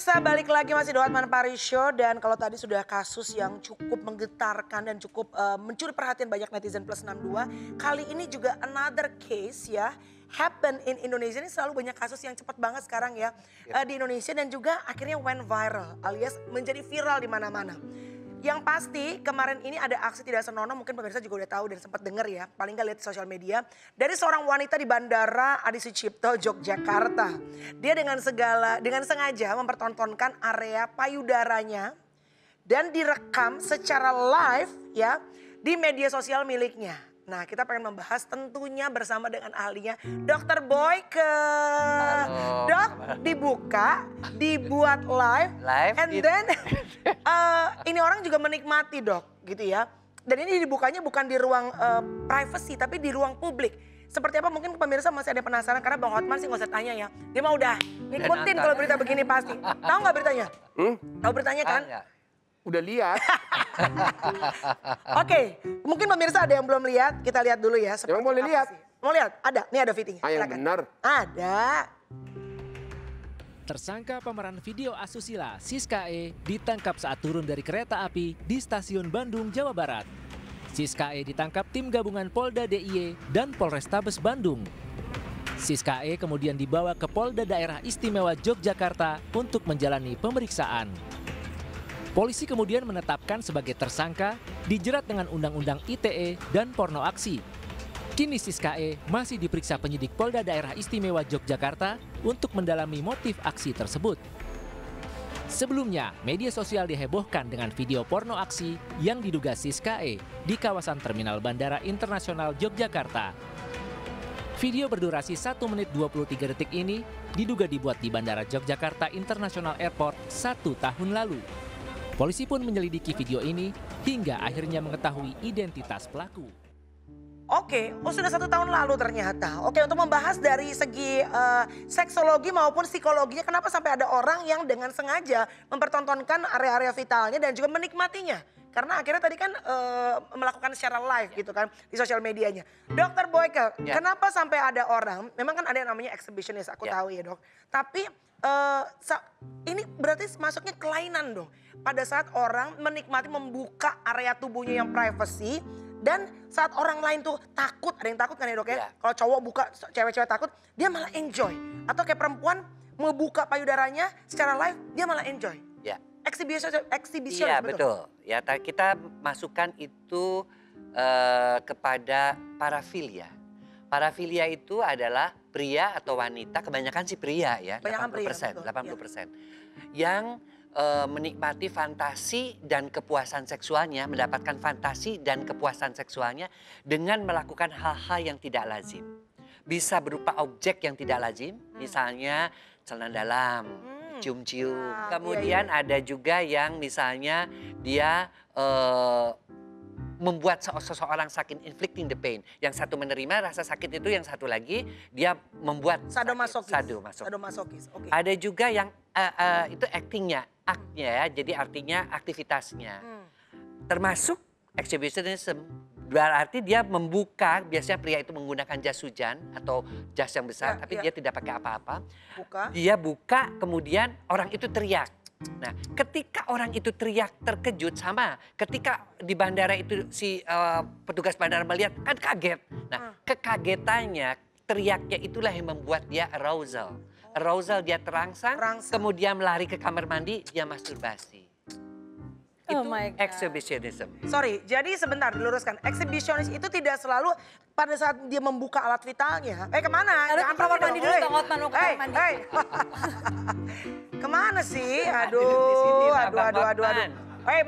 Pemirsa balik lagi masih di Hotman Paris Show dan kalau tadi sudah kasus yang cukup menggetarkan dan cukup mencuri perhatian banyak netizen plus 62. Kali ini juga another case ya happen in Indonesia. Ini selalu banyak kasus yang cepat banget sekarang ya di Indonesia dan juga akhirnya went viral alias menjadi viral di mana-mana. Yang pasti kemarin ini ada aksi tidak senonoh, mungkin pemirsa juga udah tahu dan sempat dengar ya, paling nggak lihat di sosial media, dari seorang wanita di Bandara Adi Sucipto, Yogyakarta. Dia dengan sengaja mempertontonkan area payudaranya dan direkam secara live ya di media sosial miliknya. Nah, kita pengen membahas tentunya bersama dengan ahlinya Dr. Boyke. Dok, dibuka, dibuat live and gitu. then ini orang juga menikmati dok gitu ya. Dan ini dibukanya bukan di ruang privacy tapi di ruang publik. Seperti apa mungkin pemirsa masih ada penasaran karena Bang Hotman sih gak usah tanya ya. Dia mah udah ngikutin kalau berita begini pasti. Tahu gak beritanya? Tahu beritanya kan? Udah lihat. Oke, mungkin pemirsa ada yang belum lihat, kita lihat dulu ya. Emang boleh lihat? Mau lihat? Ada, nih ada fittingnya. Ah, yang benar. Ada. Tersangka pemeran video asusila Siska E ditangkap saat turun dari kereta api di stasiun Bandung, Jawa Barat. Siska E ditangkap tim gabungan Polda DIY dan Polrestabes Bandung. Siska E kemudian dibawa ke Polda Daerah Istimewa Yogyakarta untuk menjalani pemeriksaan. Polisi kemudian menetapkan sebagai tersangka dijerat dengan Undang-Undang ITE dan porno aksi. Kini Siska E masih diperiksa penyidik Polda Daerah Istimewa Yogyakarta untuk mendalami motif aksi tersebut. Sebelumnya, media sosial dihebohkan dengan video porno aksi yang diduga Siska E di kawasan Terminal Bandara Internasional Yogyakarta. Video berdurasi 1 menit 23 detik ini diduga dibuat di Bandara Yogyakarta International Airport 1 tahun lalu. Polisi pun menyelidiki video ini hingga akhirnya mengetahui identitas pelaku. Oke, sudah 1 tahun lalu ternyata. Oke, untuk membahas dari segi seksologi maupun psikologinya, kenapa sampai ada orang yang dengan sengaja mempertontonkan area-area vitalnya dan juga menikmatinya. Karena akhirnya tadi kan melakukan secara live gitu kan di sosial medianya. Dr. Boyke, kenapa sampai ada orang, memang kan ada yang namanya exhibitionist, aku tahu ya dok. Tapi ini berarti masuknya kelainan dong. Pada saat orang menikmati membuka area tubuhnya yang privacy. Dan saat orang lain tuh takut, ada yang takut kan ya dok ya? Kalau cowok buka, cewek-cewek takut, dia malah enjoy. Atau kayak perempuan mau buka payudaranya secara live, dia malah enjoy. Ya. Exhibition Iya betul. Ya, kita masukkan itu kepada parafilia. Parafilia itu adalah pria atau wanita, kebanyakan sih pria ya, 80%. Yang menikmati fantasi dan kepuasan seksualnya, mendapatkan fantasi dan kepuasan seksualnya dengan melakukan hal-hal yang tidak lazim. Bisa berupa objek yang tidak lazim, misalnya celana dalam, cium-cium. Kemudian ada juga yang misalnya dia membuat seseorang sakit, inflicting the pain. Yang satu menerima rasa sakit itu, yang satu lagi dia membuat sadomasokis. Okay. Ada juga yang itu actingnya, aktnya ya, jadi artinya aktivitasnya. Termasuk exhibitionism, berarti dia membuka, biasanya pria itu menggunakan jas hujan atau jas yang besar, tapi dia tidak pakai apa-apa. Dia buka, kemudian orang itu teriak. Nah, ketika orang itu teriak terkejut, sama ketika di bandara itu si petugas bandara melihat kan kaget. Nah, kekagetannya, teriaknya itulah yang membuat dia arousal. Arousal dia terangsang, kemudian lari ke kamar mandi, dia masturbasi. Itu exhibitionism. Sorry, jadi sebentar diluruskan. Exhibitionist itu tidak selalu pada saat dia membuka alat vitalnya. Kemana? Jangan kamar mandi dulu, Bang Hotman, mau ke kamar mandi. Kemana sih? Aduh.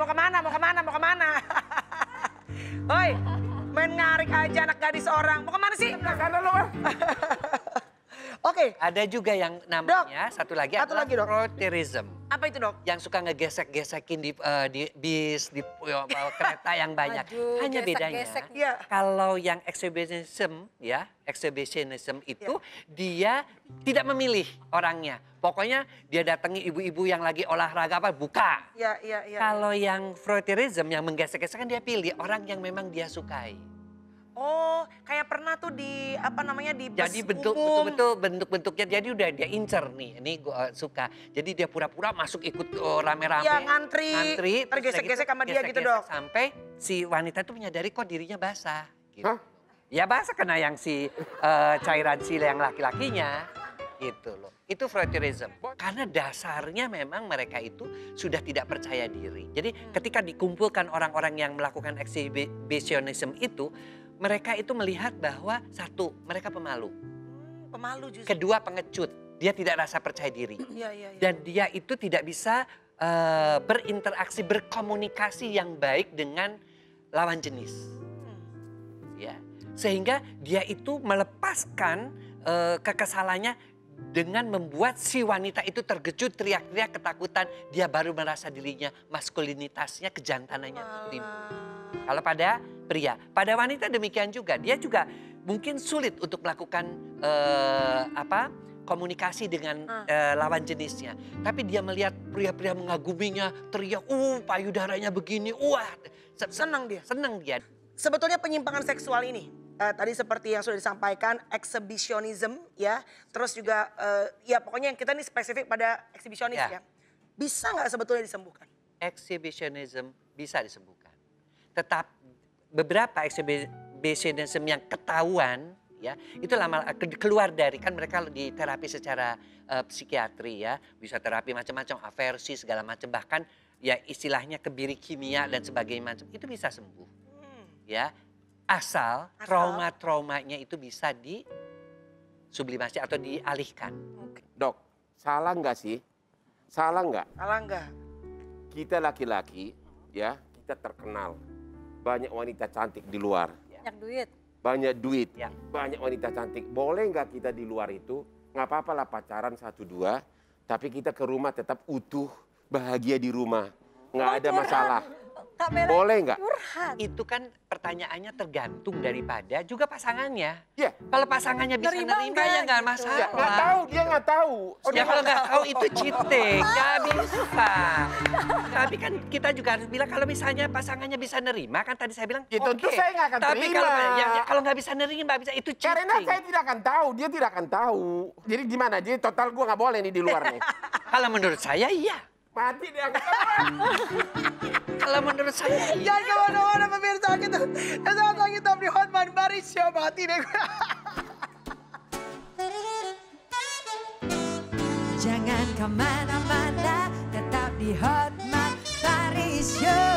Mau kemana? Hoi, main ngarik aja anak gadis orang. Mau kemana sih? Oke. Ada juga yang namanya, satu lagi adalah frotteurism. Apa itu dok? Yang suka ngegesek-gesekin di bis, di kereta yang banyak. Hanya bedanya, kalau yang exhibitionism itu dia tidak memilih orangnya. Pokoknya dia datangi ibu-ibu yang lagi olahraga apa, buka. Kalau yang frotteurism yang menggesek-gesek kan dia pilih orang yang memang dia sukai. Oh, kayak pernah tuh di apa namanya di bus Jadi umum. betul-betul bentuk-bentuknya jadi udah dia incer nih. Ini gua suka. Jadi dia pura-pura masuk ikut rame-rame. Iya, ngantri, terus udah tergesek-gesek sama dia gitu, gesek-gesek Dok. Sampai si wanita itu menyadari kok dirinya basah. Gitu. Hah? Ya basah kena yang si cairan si yang laki-lakinya. Gitu loh. Itu voyeurism. Karena dasarnya memang mereka itu sudah tidak percaya diri. Jadi ketika dikumpulkan orang-orang yang melakukan exhibitionism itu, mereka itu melihat bahwa satu, mereka pemalu. Pemalu justru. Kedua, pengecut. Dia tidak rasa percaya diri. Iya, iya, iya. Dan dia itu tidak bisa berinteraksi, berkomunikasi yang baik dengan lawan jenis. Ya. Sehingga dia itu melepaskan kekesalannya dengan membuat si wanita itu terkejut, teriak-teriak, ketakutan. Dia baru merasa dirinya, maskulinitasnya, kejantanannya timbul. Kalau pada pria, pada wanita demikian juga. Dia juga mungkin sulit untuk melakukan komunikasi dengan lawan jenisnya. Tapi dia melihat pria-pria mengaguminya, teriak, payudaranya begini, Senang dia. Senang dia. Sebetulnya penyimpangan seksual ini tadi seperti yang sudah disampaikan exhibitionism ya, terus juga ya pokoknya yang kita ini spesifik pada eksibisionis ya. Bisa nggak sebetulnya disembuhkan? Exhibitionism bisa disembuhkan. Tetap beberapa exhibitionism yang ketahuan ya itu lama keluar dari, kan mereka di terapi secara psikiatri ya, bisa terapi macam-macam, aversi segala macam, bahkan ya istilahnya kebiri kimia dan sebagainya macam, itu bisa sembuh ya, asal trauma-traumanya itu bisa disublimasi atau dialihkan. Dok, salah nggak sih? Salah nggak? Salah nggak? Kita laki-laki ya, kita terkenal. Banyak wanita cantik di luar. Banyak duit. Banyak duit, Ya. banyak wanita cantik. Boleh nggak kita di luar itu, nggak apa-apa lah pacaran 1-2, tapi kita ke rumah tetap utuh, bahagia di rumah. Nggak ada masalah. Kak Bella Boleh nggak? curhat. Itu kan pertanyaannya tergantung daripada juga pasangannya. Ya, Kalau pasangannya bisa Nerima nerima nggak ya nggak gitu? masalah. ya nggak tahu, dia nggak tahu. Ya kalau nggak tahu itu cheating, nggak bisa. Tapi kan kita juga harus bilang kalau misalnya pasangannya bisa nerima, kan tadi saya bilang Ya, tentu oke. saya nggak akan Tapi terima. kalau nggak bisa nerima, bisa itu cheating. Karena saya tidak akan tahu, dia tidak akan tahu. Jadi gimana? Jadi total gue nggak boleh nih di luar nih. Kalau menurut saya iya. Mati dia. Kalau menurut saya iya. Jangan kemana-mana pemirsa gitu. Ya sangat lagi top di Hotman Paris Show. Mati deh gue. Jangan kemana-mana, tetap di Hotman Paris Show.